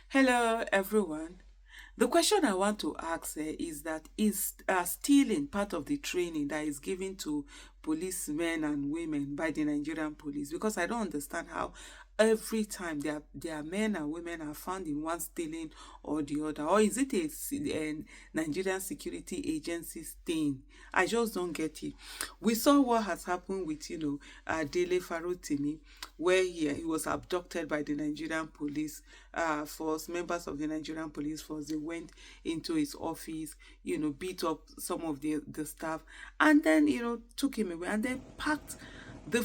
Hello, everyone. The question I want to ask is that is stealing part of the training that is given to policemen and women by the Nigerian police? Because I don't understand how every time their men and women are found in one stealing or the other, or is it a Nigerian security agency's thing? I just don't get it. We saw what has happened with Dele Farotimi, where he was abducted by the Nigerian police force. Members of the Nigerian police force, they went into his office, beat up some of the staff, and then took him away, and then packed the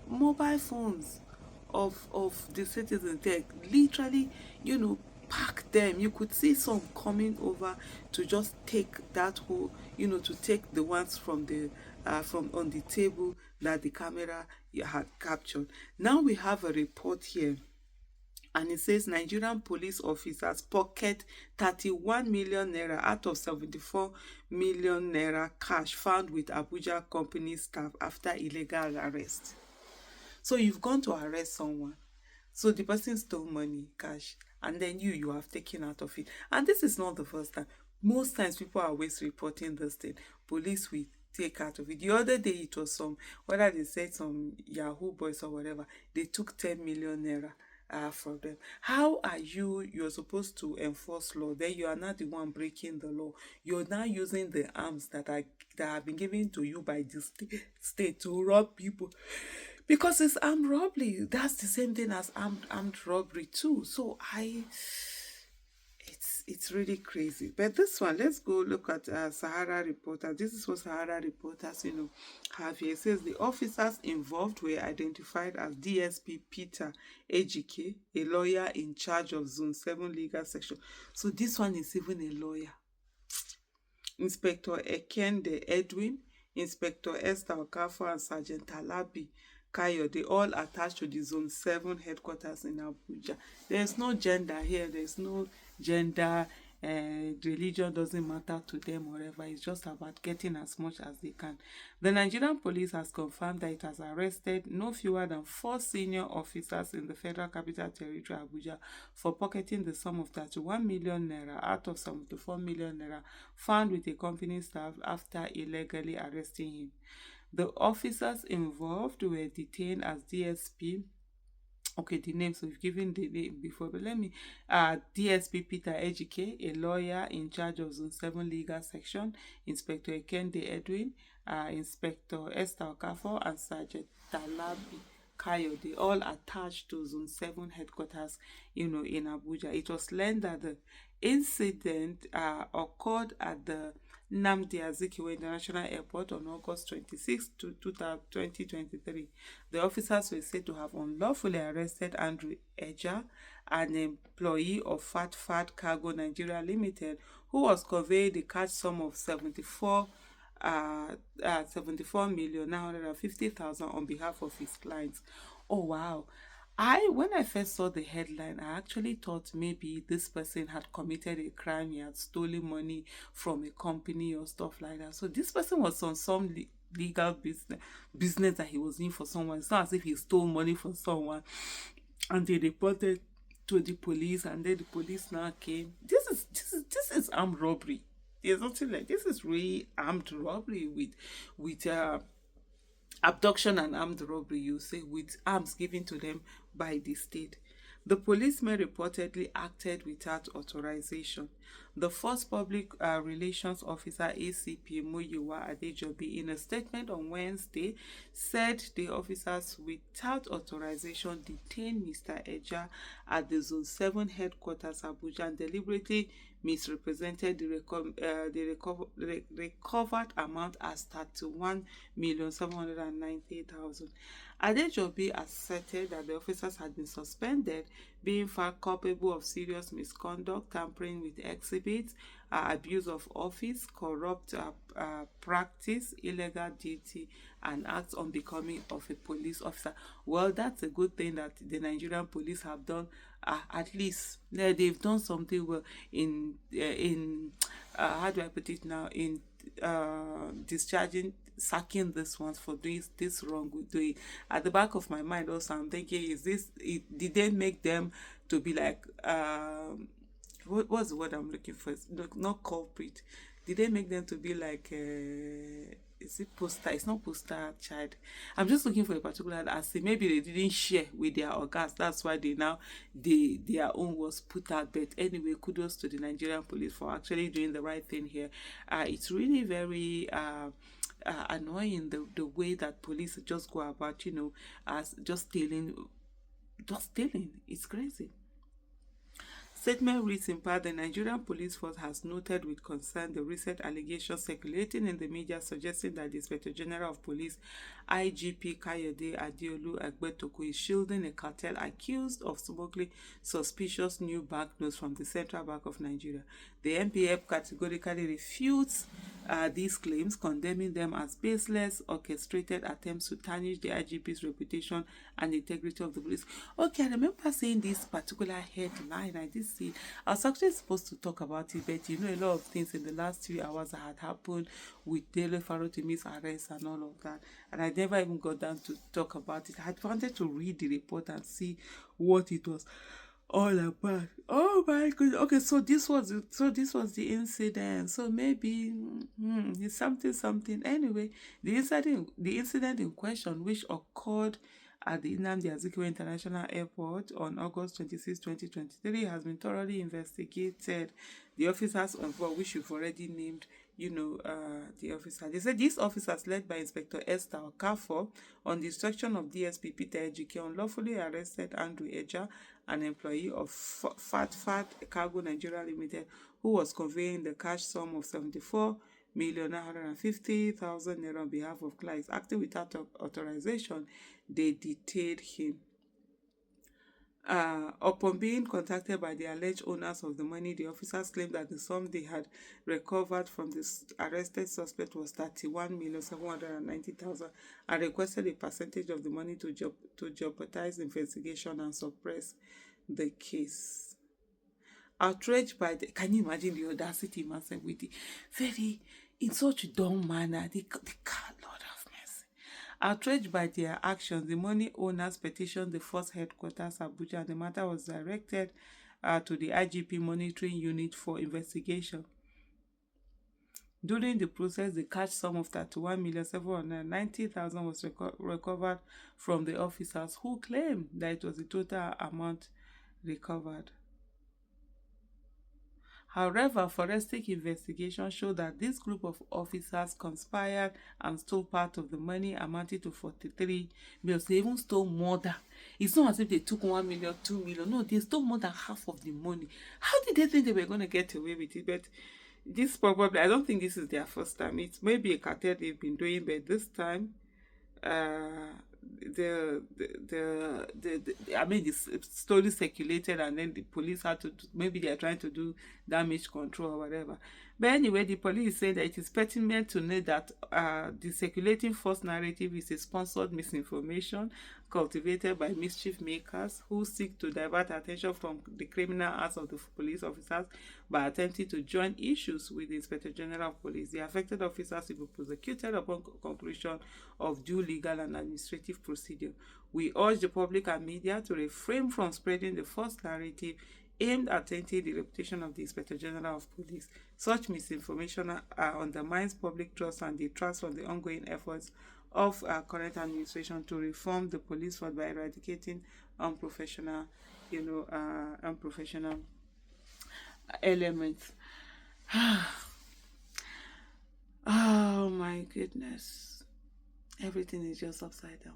mobile phones of the citizens there, literally, pack them. You could see some coming over to just take that whole, to take the ones from on the table that the camera had captured. Now we have a report here, and it says Nigerian police officers pocket 31 million naira out of 74 million naira cash found with Abuja company staff after illegal arrest. So you've gone to arrest someone. So the person stole money, cash, and then you have taken out of it. And this is not the first time. Most times people are always reporting this thing. Police will take out of it. The other day it was whether they said some Yahoo boys or whatever, they took 10 million naira from them. How are you're supposed to enforce law, then you are not the one breaking the law? You're now using the arms that have been given to you by the state to rob people, because it's armed robbery. That's the same thing as armed robbery too. So it's really crazy. But this one, let's go look at Sahara Reporter. This is what Sahara Reporters, have here. It says the officers involved were identified as DSP Peter Ejike, a lawyer in charge of Zone 7 Legal Section. So this one is even a lawyer. Inspector Ekende Edwin, Inspector Esther Okafor, and Sergeant Talabi Kayo, they all attached to the Zone 7 headquarters in Abuja. There's no gender here. There's no gender. Religion doesn't matter to them or whatever. It's just about getting as much as they can. The Nigerian police has confirmed that it has arrested no fewer than 4 senior officers in the Federal Capital Territory, Abuja, for pocketing the sum of 31 million naira out of 74 million naira found with a company staff after illegally arresting him. The officers involved were detained as DSP. Okay, the names, we've given the name before, but let me. DSP Peter Ejike, a lawyer in charge of Zone 7 Legal Section, Inspector Ekende Edwin, Inspector Esther Okafor, and Sergeant Talabi Kayo. They all attached to Zone 7 headquarters, in Abuja. It was learned that the incident occurred at the Nnamdi Azikiwe International Airport on August 26, 2023. The officers were said to have unlawfully arrested Andrew Eja, an employee of Fat Cargo Nigeria Limited, who was conveying the cash sum of 74,950,000 on behalf of his clients. Oh wow. When I first saw the headline, I actually thought maybe this person had committed a crime. He had stolen money from a company or stuff like that. So this person was on some legal business that he was in for someone. It's not as if he stole money from someone and they reported to the police, and then the police now came. This is armed robbery. There's nothing like this. Is really armed robbery with abduction and armed robbery, you say, with arms given to them by the state. The policemen reportedly acted without authorization. The first public relations officer, ACP Muyiwa Adejobi, in a statement on Wednesday, said the officers without authorization detained Mr. Eja at the Zone 7 headquarters, Abuja, and deliberately misrepresented the recovered amount as 31,790,000. Adejobi asserted that the officers had been suspended, being found culpable of serious misconduct, tampering with exhibits, abuse of office, corrupt practice, illegal duty, and acts unbecoming of a police officer. Well, that's a good thing that the Nigerian police have done. At least they've done something well in how do I put it now, in sacking this ones for doing this wrong with doing. At the back of my mind also, I'm thinking, did they make them to be like what's the word I'm looking for? Not culprit. Did they make them to be like is it poster? It's not poster child. I'm just looking for a particular as say maybe they didn't share with their organs. That's why their own was put out. But anyway, kudos to the Nigerian police for actually doing the right thing here. It's really very annoying the way that police just go about, as just stealing. It's crazy. Statement reads in part, the Nigerian police force has noted with concern the recent allegations circulating in the media suggesting that the Inspector General of Police, IGP Kayode Adeolu Agbetoko, is shielding a cartel accused of smuggling suspicious new banknotes from the Central Bank of Nigeria. The NPF categorically refutes these claims, condemning them as baseless, orchestrated attempts to tarnish the IGP's reputation and integrity of the police. Okay, I remember seeing this particular headline. I did see. I was actually supposed to talk about it, but a lot of things in the last 3 hours had happened with Dele Farotimi's arrest and all of that, and I never even got down to talk about it. I wanted to read the report and see what it was all about. Oh my goodness. Okay, so this was the incident. So maybe it's something. Anyway, the incident in question, which occurred at the Nnamdi Azikiwe International Airport on August 26, 2023, has been thoroughly investigated. The officers involved, which you've already named, the officer. They said these officers, led by Inspector Esther Okafor, on the instruction of DSP Peter Ejike, unlawfully arrested Andrew Eja, an employee of Fat Cargo Nigeria Limited, who was conveying the cash sum of 74,950,000 naira on behalf of clients. Acting without authorization, they detained him. Upon being contacted by the alleged owners of the money, the officers claimed that the sum they had recovered from the arrested suspect was 31,790,000 and requested a percentage of the money to jeopardize the investigation and suppress the case. Outraged by can you imagine the audacity, myself, with the very, in such a dumb manner, the Lord have mercy. Outraged by their actions, the money owners petitioned the force headquarters, Abuja, and the matter was directed to the IGP monitoring unit for investigation. During the process, the cash sum of 31,790,000 was recovered from the officers, who claimed that it was the total amount recovered. However, forensic investigation showed that this group of officers conspired and stole part of the money, amounting to 43 million. They even stole more than. It's not as if they took 1 million, 2 million. No, they stole more than half of the money. How did they think they were going to get away with it? But this probably, I don't think this is their first time. It's maybe a cartel they've been doing, but this time, it's slowly circulated, and then the police had to maybe they are trying to do damage control or whatever. But anyway, the police say that it is pertinent to note that the circulating false narrative is a sponsored misinformation cultivated by mischief makers who seek to divert attention from the criminal acts of the police officers by attempting to join issues with the Inspector General of Police. The affected officers will be prosecuted upon conclusion of due legal and administrative procedure. We urge the public and media to refrain from spreading the false narrative aimed at tainting the reputation of the Inspector General of Police. Such misinformation undermines public trust and detracts from the ongoing efforts of current administration to reform the police force by eradicating unprofessional elements. Oh my goodness. Everything is just upside down.